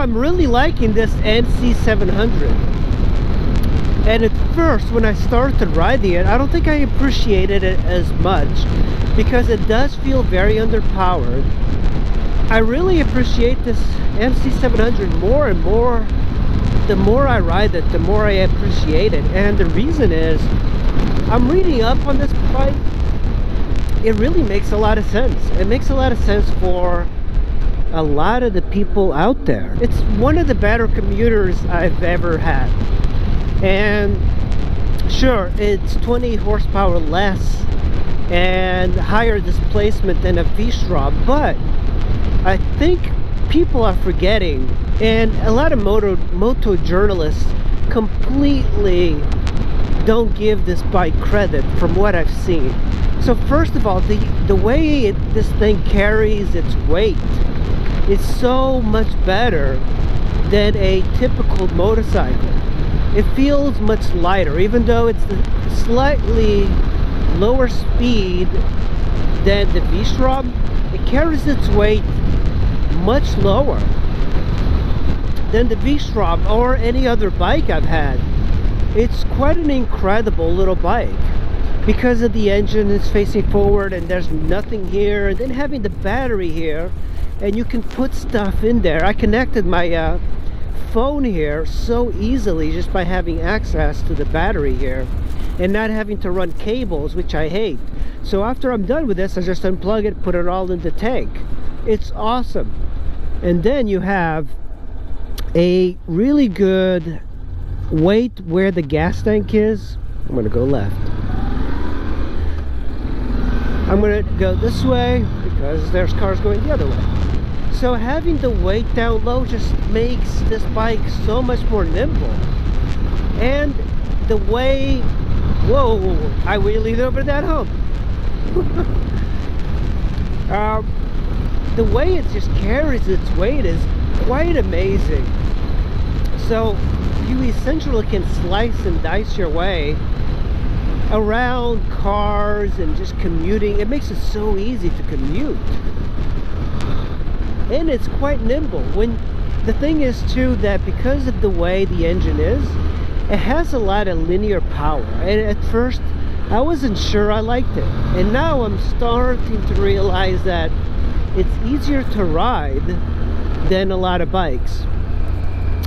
I'm really liking this nc700. And at first, when I started riding it, I don't think I appreciated it as much because it does feel very underpowered. I really appreciate this nc700 more and more. The more I ride it, the more I appreciate it. And the reason is, I'm reading up on this bike. It really makes a lot of sense. It makes a lot of sense for a lot of the people out there. It's one of the better commuters I've ever had. And sure, it's 20 horsepower less and higher displacement than a V-Strom, but I think people are forgetting, and a lot of moto journalists completely don't give this bike credit from what I've seen. So first of all, the way this thing carries its weight is so much better than a typical motorcycle. It feels much lighter, even though it's slightly lower speed than the V-Strom. It carries its weight much lower than the V-Strom or any other bike I've had. It's quite an incredible little bike because of the engine is facing forward and there's nothing here, and then having the battery here and you can put stuff in there. I connected my phone here so easily just by having access to the battery here and not having to run cables, which I hate. So after I'm done with this, I just unplug it, put it all in the tank. It's awesome. And then you have a really good weight where the gas tank is. I'm gonna go left. I'm gonna go this way because there's cars going the other way. So having the weight down low just makes this bike so much more nimble. And the way, whoa, I wheelied over that hump. The way it just carries its weight is quite amazing. So you essentially can slice and dice your way around cars and just commuting. It makes it so easy to commute. And it's quite nimble. The thing is too that because of the way the engine is, it has a lot of linear power. And at first I wasn't sure I liked it, and now I'm starting to realize that it's easier to ride than a lot of bikes.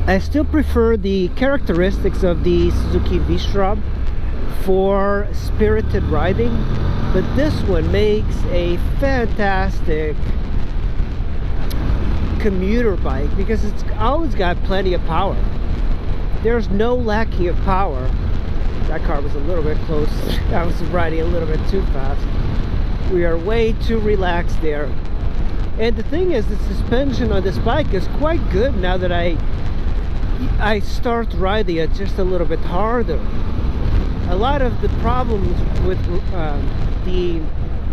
I still prefer the characteristics of the Suzuki V-Strom for spirited riding, but this one makes a fantastic commuter bike because it's always got plenty of power. There's no lacking of power. That car was a little bit close. I was riding a little bit too fast. We are way too relaxed there. And the thing is, the suspension on this bike is quite good now that I start riding it just a little bit harder. A lot of the problems with the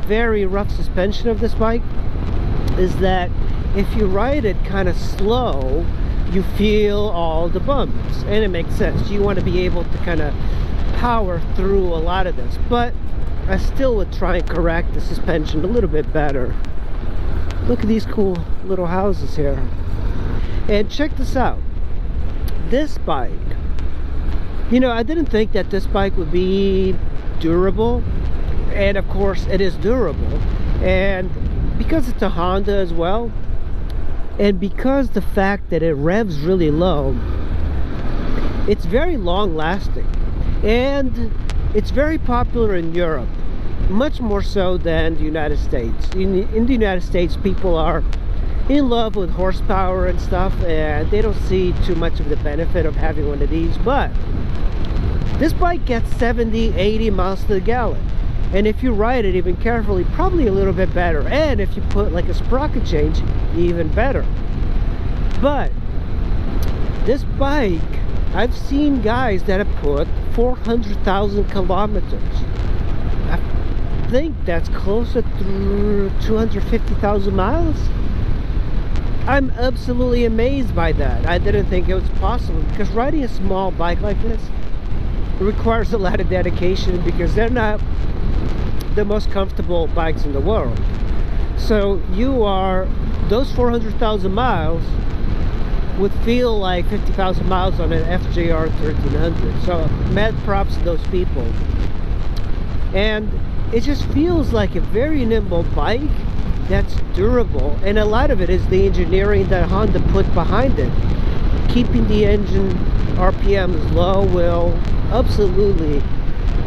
very rough suspension of this bike is that if you ride it kind of slow, you feel all the bumps, and it makes sense. You want to be able to kind of power through a lot of this, but I still would try and correct the suspension a little bit better. Look at these cool little houses here. And check this out. This bike, you know, I didn't think that this bike would be durable, and of course it is durable. And because it's a Honda as well, and because the fact that it revs really low, it's very long lasting, and it's very popular in Europe, much more so than the United States. In the United States, people are in love with horsepower and stuff, and they don't see too much of the benefit of having one of these. But this bike gets 70-80 miles to the gallon, and if you ride it even carefully, probably a little bit better. And if you put like a sprocket change, even better. But this bike, I've seen guys that have put 400,000 kilometers. I think that's closer to 250,000 miles. I'm absolutely amazed by that. I didn't think it was possible, because riding a small bike like this requires a lot of dedication, because they're not the most comfortable bikes in the world. So those 400,000 miles would feel like 50,000 miles on an FJR 1300. So mad props to those people. And it just feels like a very nimble bike that's durable, and a lot of it is the engineering that Honda put behind it. Keeping the engine RPMs low will absolutely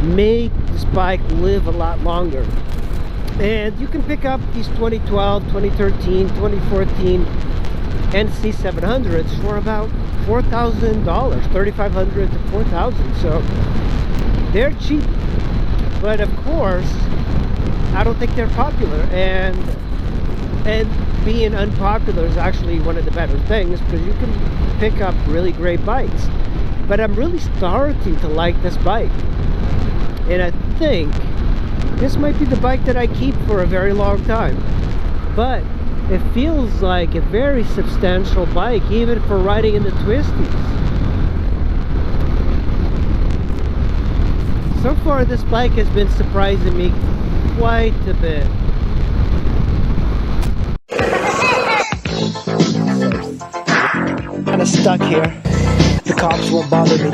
make this bike live a lot longer. And you can pick up these 2012, 2013, 2014 nc700s for about $4,000, $3,500 to $4,000. So they're cheap, but of course I don't think they're popular, and being unpopular is actually one of the better things, because you can pick up really great bikes. But I'm really starting to like this bike, and I think this might be the bike that I keep for a very long time. But it feels like a very substantial bike, even for riding in the twisties. So far this bike has been surprising me quite a bit. Kind of stuck here. The cops won't bother me.